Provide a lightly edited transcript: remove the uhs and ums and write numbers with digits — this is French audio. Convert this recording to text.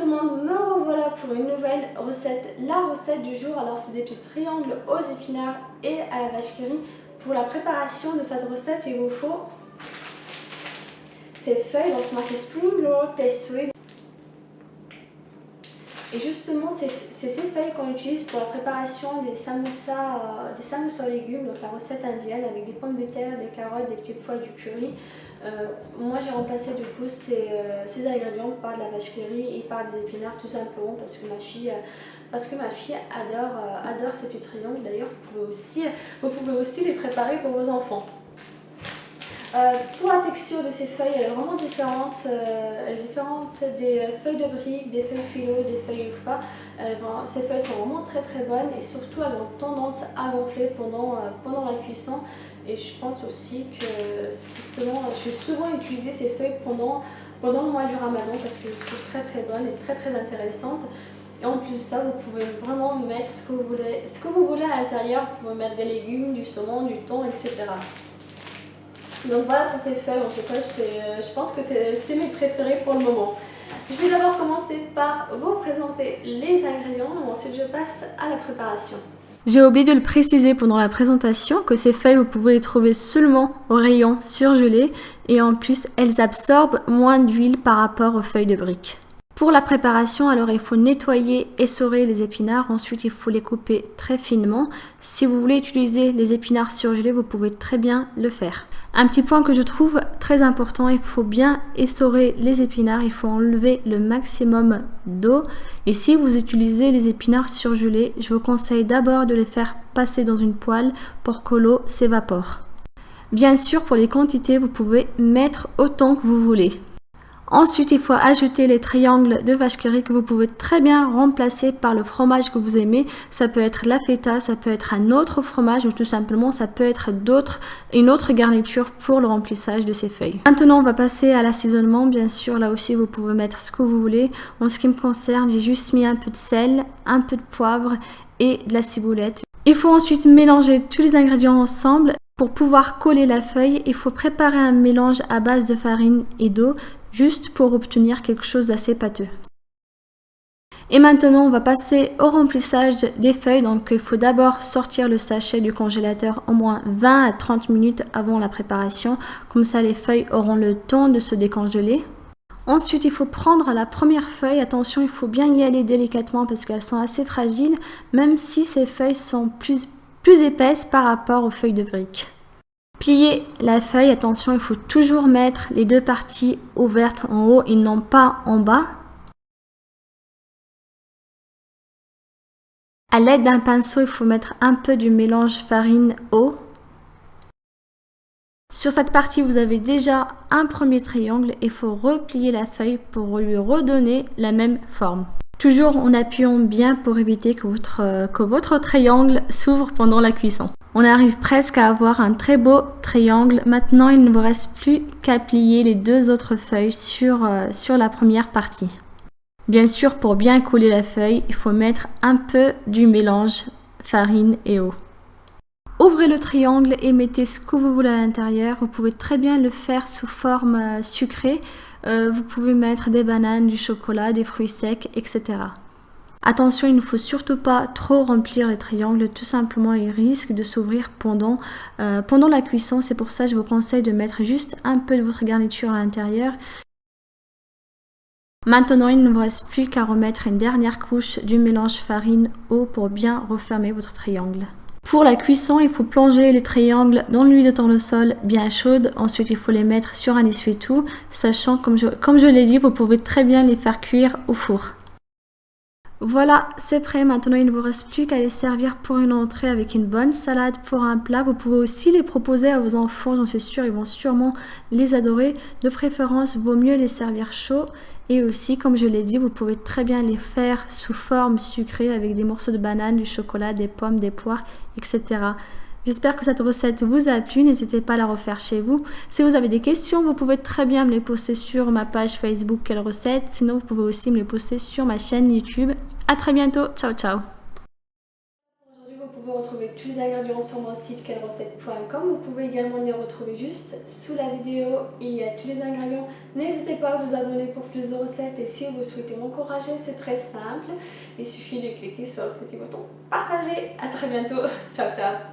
tout le monde, me revoilà pour une nouvelle recette, la recette du jour. Alors c'est des petits triangles aux épinards et à la vache qui rit. Pour la préparation de cette recette, il vous faut ces feuilles, donc c'est marqué Spring Roll Pastry. Et justement, c'est ces feuilles qu'on utilise pour la préparation des samosas aux légumes, donc la recette indienne avec des pommes de terre, des carottes, des petits pois, du curry. Moi j'ai remplacé du coup ces ingrédients par de la vache qui rit et par des épinards tout simplement parce que ma fille adore ces petits triangles. D'ailleurs vous pouvez aussi les préparer pour vos enfants. Pour la texture de ces feuilles, elle est vraiment différente. Elle est différente des feuilles de briques, des feuilles phyllo, des feuilles ufra. Ces feuilles sont vraiment très bonnes et surtout elles ont tendance à gonfler pendant la cuisson. Et je pense aussi que je vais souvent utiliser ces feuilles pendant le mois du Ramadan parce que je les trouve très bonnes et très intéressantes. Et en plus de ça, vous pouvez vraiment mettre ce que vous voulez à l'intérieur. Vous pouvez mettre des légumes, du saumon, du thon, etc. Donc voilà pour ces feuilles, en tout cas je pense que c'est mes préférés pour le moment. Je vais d'abord commencer par vous présenter les ingrédients et ensuite je passe à la préparation. J'ai oublié de le préciser pendant la présentation que ces feuilles vous pouvez les trouver seulement au rayon surgelé et en plus elles absorbent moins d'huile par rapport aux feuilles de briques. Pour la préparation, alors il faut nettoyer, essorer les épinards, ensuite il faut les couper très finement. Si vous voulez utiliser les épinards surgelés, vous pouvez très bien le faire. Un petit point que je trouve très important, il faut bien essorer les épinards, il faut enlever le maximum d'eau. Et si vous utilisez les épinards surgelés, je vous conseille d'abord de les faire passer dans une poêle pour que l'eau s'évapore. Bien sûr, pour les quantités, vous pouvez mettre autant que vous voulez. Ensuite, il faut ajouter les triangles de vache qui rit que vous pouvez très bien remplacer par le fromage que vous aimez. Ça peut être la feta, ça peut être un autre fromage ou tout simplement ça peut être une autre garniture pour le remplissage de ces feuilles. Maintenant, on va passer à l'assaisonnement. Bien sûr, là aussi, vous pouvez mettre ce que vous voulez. En ce qui me concerne, j'ai juste mis un peu de sel, un peu de poivre et de la ciboulette. Il faut ensuite mélanger tous les ingrédients ensemble. Pour pouvoir coller la feuille, il faut préparer un mélange à base de farine et d'eau, juste pour obtenir quelque chose d'assez pâteux. Et maintenant, on va passer au remplissage des feuilles. Donc, il faut d'abord sortir le sachet du congélateur au moins 20 à 30 minutes avant la préparation. Comme ça, les feuilles auront le temps de se décongeler. Ensuite, il faut prendre la première feuille. Attention, il faut bien y aller délicatement parce qu'elles sont assez fragiles, même si ces feuilles sont plus épaisses par rapport aux feuilles de briques. Plier la feuille, attention, il faut toujours mettre les deux parties ouvertes en haut et non pas en bas. À l'aide d'un pinceau, il faut mettre un peu du mélange farine-eau. Sur cette partie, vous avez déjà un premier triangle et il faut replier la feuille pour lui redonner la même forme. Toujours en appuyant bien pour éviter que votre triangle s'ouvre pendant la cuisson. On arrive presque à avoir un très beau triangle. Maintenant, il ne vous reste plus qu'à plier les deux autres feuilles sur la première partie. Bien sûr, pour bien coller la feuille, il faut mettre un peu du mélange farine et eau. Ouvrez le triangle et mettez ce que vous voulez à l'intérieur. Vous pouvez très bien le faire sous forme sucrée. Vous pouvez mettre des bananes, du chocolat, des fruits secs, etc. Attention, il ne faut surtout pas trop remplir les triangles. Tout simplement, ils risquent de s'ouvrir pendant la cuisson. C'est pour ça que je vous conseille de mettre juste un peu de votre garniture à l'intérieur. Maintenant, il ne vous reste plus qu'à remettre une dernière couche du mélange farine-eau pour bien refermer votre triangle. Pour la cuisson, il faut plonger les triangles dans l'huile de tournesol bien chaude. Ensuite, il faut les mettre sur un essuie-tout, sachant, comme je l'ai dit, vous pouvez très bien les faire cuire au four. Voilà, c'est prêt. Maintenant, il ne vous reste plus qu'à les servir pour une entrée avec une bonne salade pour un plat. Vous pouvez aussi les proposer à vos enfants, j'en suis sûre, ils vont sûrement les adorer. De préférence, vaut mieux les servir chauds. Et aussi, comme je l'ai dit, vous pouvez très bien les faire sous forme sucrée avec des morceaux de banane, du chocolat, des pommes, des poires, etc. J'espère que cette recette vous a plu. N'hésitez pas à la refaire chez vous. Si vous avez des questions, vous pouvez très bien me les poster sur ma page Facebook Quelle recette. Sinon, vous pouvez aussi me les poster sur ma chaîne YouTube. À très bientôt. Ciao, ciao. Aujourd'hui, vous pouvez pouvez retrouver tous les ingrédients sur mon site quellecette.com. Vous pouvez également les retrouver juste sous la vidéo, il y a tous les ingrédients. N'hésitez pas à vous abonner pour plus de recettes et si vous souhaitez m'encourager, c'est très simple. Il suffit de cliquer sur le petit bouton partager. À très bientôt. Ciao ciao.